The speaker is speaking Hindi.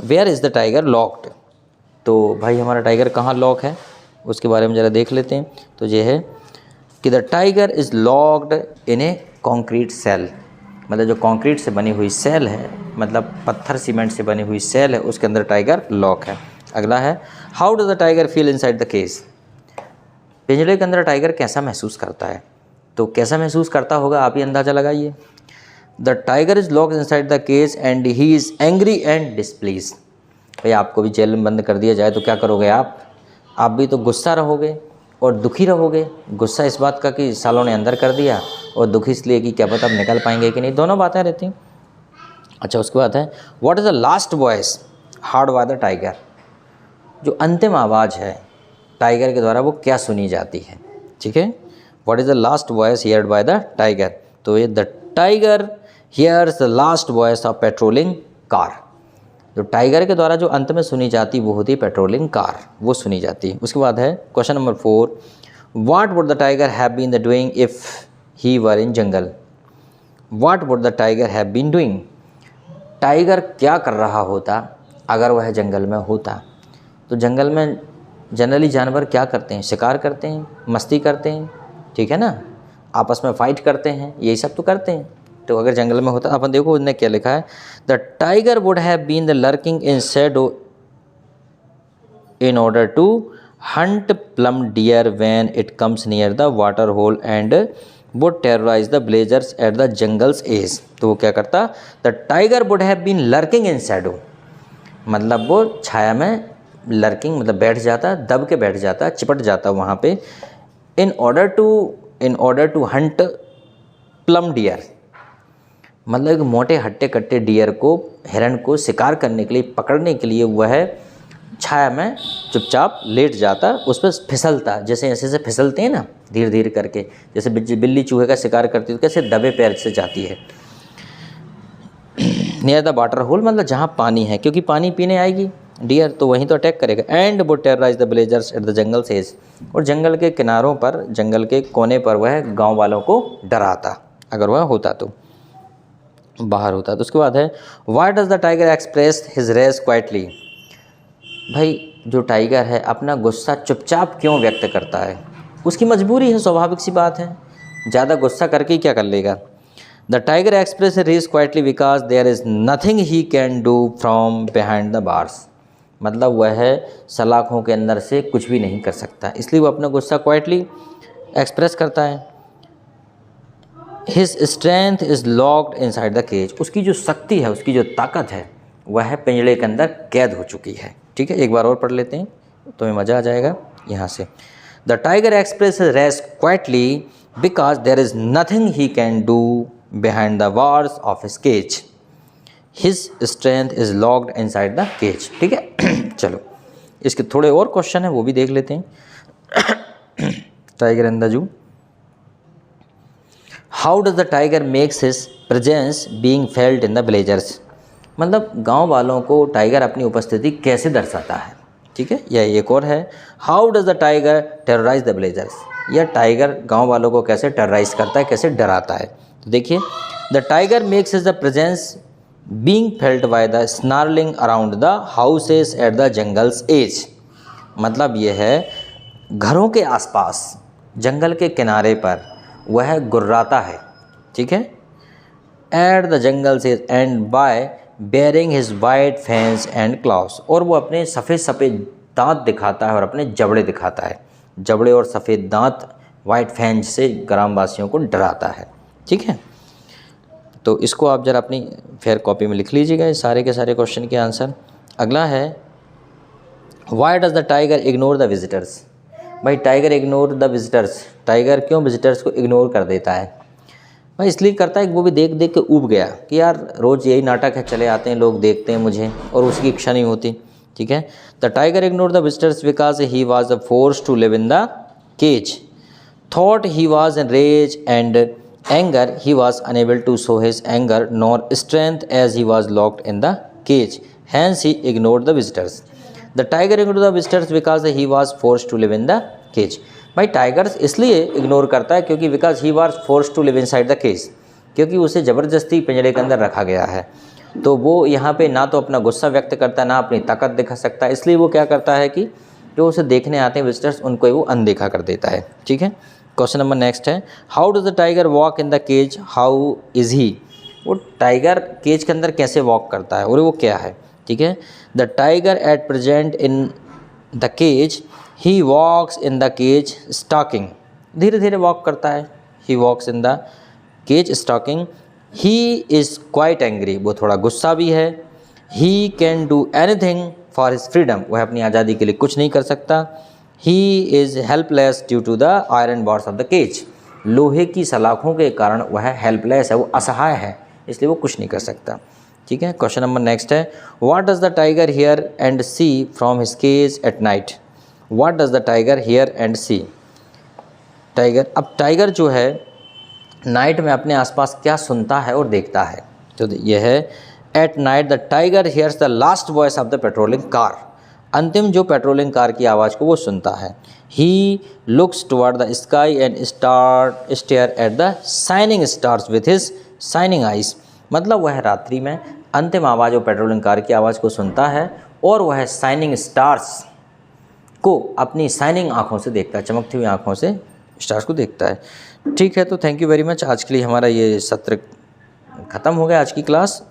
Where is the tiger locked. तो भाई हमारा टाइगर कहाँ लॉक है उसके बारे में ज़रा देख लेते हैं। तो ये है कि the tiger is locked in a concrete cell, मतलब जो कंक्रीट से बनी हुई सेल है, मतलब पत्थर सीमेंट से बनी हुई सेल है, उसके अंदर टाइगर लॉक है। अगला है how does the tiger feel inside the cage. पिंजरे के अंदर टाइगर कैसा महसूस करता है। तो कैसा महसूस करता होगा आप ही अंदाज़ा लगाइए। The tiger is locked inside the cage and he is angry and displease. भाई आपको भी जेल में बंद कर दिया जाए तो क्या करोगे आप भी तो गुस्सा रहोगे और दुखी रहोगे। गुस्सा इस बात का कि सालों ने अंदर कर दिया, और दुखी इसलिए कि क्या पता अब निकल पाएंगे कि नहीं, दोनों बातें रहती। अच्छा उसके बाद है what is the last voice hard bye the tiger. जो अंतिम आवाज़ है टाइगर के द्वारा वो क्या सुनी जाती है। ठीक है, what is the last voice heard by the tiger. तो ये the tiger hears the last voice of patrolling car. जो टाइगर के द्वारा जो अंत में सुनी जाती वो होती है पेट्रोलिंग कार, वो सुनी जाती है। उसके बाद है question number 4, what would the tiger have been the doing if he were in jungle. What would the tiger have been doing. Tiger क्या कर रहा होता अगर वह जंगल में होता। तो जंगल में जनरली जानवर क्या करते हैं, शिकार करते हैं, मस्ती करते हैं, ठीक है ना, आपस में फाइट करते हैं, यही सब तो करते हैं। तो अगर जंगल में होता, अपन देखो उन्होंने क्या लिखा है, the tiger would have been the lurking in shadow in order to hunt plum deer when it comes near the water hole and would terrorise the blazers at the jungle's edge. तो वो क्या करता, the tiger would have been lurking in shadow, मतलब वो छाया में लर्किंग मतलब बैठ जाता, दब के बैठ जाता, चिपट जाता वहाँ पे, in order to hunt plum deer, मतलब एक मोटे हट्टे कट्टे डियर को, हिरण को शिकार करने के लिए, पकड़ने के लिए वह छाया में चुपचाप लेट जाता, उस पर फिसलता, जैसे ऐसे फिसलते हैं ना धीरे धीरे करके, जैसे बिल्ली चूहे का शिकार करती है तो कैसे दबे पैर से जाती है। नियर द वाटर होल मतलब जहाँ पानी है, क्योंकि पानी पीने आएगी डियर तो वहीं तो अटैक करेगा। एंड वो terrorise the villagers at the jungle says, और जंगल के किनारों पर, जंगल के कोने पर वह गांव वालों को डराता अगर वह होता तो, बाहर होता तो। उसके बाद है why does the tiger express his rage quietly. भाई जो टाइगर है अपना गुस्सा चुपचाप क्यों व्यक्त करता है, उसकी मजबूरी है, स्वाभाविक सी बात है, ज़्यादा गुस्सा करके क्या कर लेगा। The tiger express rage quietly because there is nothing he can do from behind the bars, मतलब वह सलाखों के अंदर से कुछ भी नहीं कर सकता, इसलिए वो अपना गुस्सा क्वाइटली एक्सप्रेस करता है। His strength is locked inside the cage, उसकी जो शक्ति है, उसकी जो ताकत है वह पिंजड़े के अंदर कैद हो चुकी है। ठीक है, एक बार और पढ़ लेते हैं तो हमें मज़ा आ जाएगा यहाँ से। The tiger express rest quietly because there is nothing he can do behind the walls of his cage, his strength is locked inside the cage. ठीक है चलो इसके थोड़े और क्वेश्चन हैं वो भी देख लेते हैं। Tiger and the zoo, how does the tiger makes his presence being felt in the villagers, मतलब गांव वालों को टाइगर अपनी उपस्थिति कैसे दर्शाता है। ठीक है, यह एक और है how does the tiger terrorise the villagers, यह टाइगर गांव वालों को कैसे टेरराइज करता है, कैसे डराता है। तो देखिए the tiger makes his the presence being felt by the snarling around the houses at the jungle's edge, मतलब यह है घरों के आसपास, जंगल के किनारे पर वह गुर्राता है। ठीक है, at the jungle's edge and by baring his white fangs and claws, और वो अपने सफ़ेद सफ़ेद दांत दिखाता है और अपने जबड़े दिखाता है, जबड़े और सफ़ेद दांत वाइट फैंस से ग्रामवासियों को डराता है। ठीक है, तो इसको आप जरा अपनी फेयर कॉपी में लिख लीजिएगा सारे के सारे क्वेश्चन के आंसर। अगला है why does the tiger ignore the visitors, भाई tiger ignore the visitors, tiger क्यों विजिटर्स को इग्नोर कर देता है। भाई इसलिए करता है कि वो भी देख देख के ऊब गया कि यार रोज़ यही नाटक है, चले आते हैं लोग देखते हैं मुझे, और उसकी इच्छा नहीं होती। ठीक है, the tiger ignore the visitors because he was a force to live in the cage, thought he was in rage and anger, he was unable to show his anger nor strength as he was locked in the cage, hence he ignore the visitors. The tiger ignore the visitors because he was force to live in the cage, भाई टाइगर्स इसलिए इग्नोर करता है क्योंकि because he was force to live inside the cage, क्योंकि उसे ज़बरदस्ती पिंजरे के अंदर रखा गया है। तो वो यहाँ पे ना तो अपना गुस्सा व्यक्त करता है, ना अपनी ताकत दिखा सकता है, इसलिए वो क्या करता है कि जो उसे देखने आते हैं विजिटर्स उनको वो अनदेखा कर देता है। ठीक है, क्वेश्चन नंबर नेक्स्ट है, how does the tiger walk in the cage, how is he. वो टाइगर केज के अंदर कैसे वॉक करता है और वो क्या है। ठीक है, the tiger at present in the cage, he walks in the cage stalking, धीरे धीरे वॉक करता है, he walks in the cage stalking. He is quite angry, वो थोड़ा गुस्सा भी है। He can do anything for his freedom, वह अपनी आज़ादी के लिए कुछ नहीं कर सकता। He is helpless due to the iron bars of the cage, लोहे की सलाखों के कारण वह हेल्पलेस है, वो असहाय है, इसलिए वो कुछ नहीं कर सकता। ठीक है, क्वेश्चन नंबर नेक्स्ट है, what does the tiger hear and see from his cage at night. What does the tiger hear and see, tiger, अब टाइगर जो है नाइट में अपने आसपास क्या सुनता है और देखता है, तो यह है, at night the tiger hears the last voice of the patrolling car, अंतिम जो पेट्रोलिंग कार की आवाज़ को वो सुनता है। He looks toward the sky and stare at the shining stars with his shining eyes, मतलब वह रात्रि में अंतिम आवाज़ और पेट्रोलिंग कार की आवाज़ को सुनता है और वह शाइनिंग स्टार्स को अपनी शाइनिंग आँखों से देखता है, चमकती हुई आँखों से स्टार्स को देखता है। ठीक है, तो थैंक यू वेरी मच, आज के लिए हमारा ये सत्र ख़त्म हो गया, आज की क्लास।